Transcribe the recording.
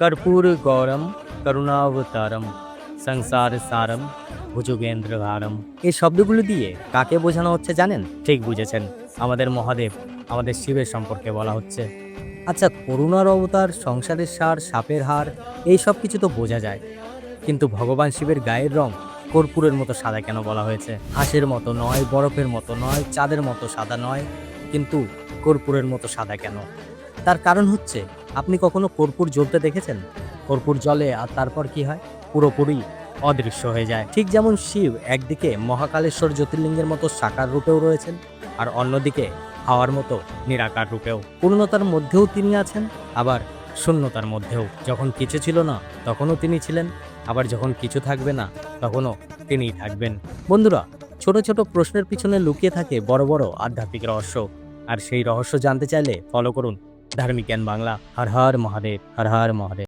কর্পূর গৌরম করুণাবতারম সংসার সারম ভুজগেন্দ্রধারম। এই শব্দগুলো দিয়ে কাকে বোঝানো হচ্ছে জানেন? ঠিক বুঝেছেন, আমাদের মহাদেব, আমাদের শিবের সম্পর্কে বলা হচ্ছে। আচ্ছা, করুণার অবতার, সংসারের সার, সাপের হার, এই সব কিছু তো বোঝা যায়, কিন্তু ভগবান শিবের গায়ের রং কর্পূরের মতো সাদা কেন বলা হয়েছে? হাঁসের মতো নয়, বরফের মতো নয়, চাঁদের মতো সাদা নয়, কিন্তু কর্পূরের মতো সাদা কেন? তার কারণ হচ্ছে, আপনি কখনো কর্পূর জ্বলতে দেখেছেন? কর্পূর জ্বলে আর তারপর কি হয়? পুরোপুরি অদৃশ্য হয়ে যায়। ঠিক যেমন শিব একদিকে মহাকালেশ্বর জ্যোতির্লিঙ্গের মতো সাকার রূপেও রয়েছেন, আর অন্যদিকে হাওয়ার মতো নিরাকার রূপেও। পূর্ণতার মধ্যেও তিনি আছেন, আবার শূন্যতার মধ্যেও। যখন কিছু ছিল না তখনও তিনি ছিলেন, আবার যখন কিছু থাকবে না তখনও তিনিই থাকবেন। বন্ধুরা, ছোট ছোট প্রশ্নের পিছনে লুকিয়ে থাকে বড় বড় আধ্যাত্মিক রহস্য। আর সেই রহস্য জানতে চাইলে ফলো করুন ধার্মিক জ্ঞান বাংলা। হর হর মহাদেব, হর হর মহাদেব।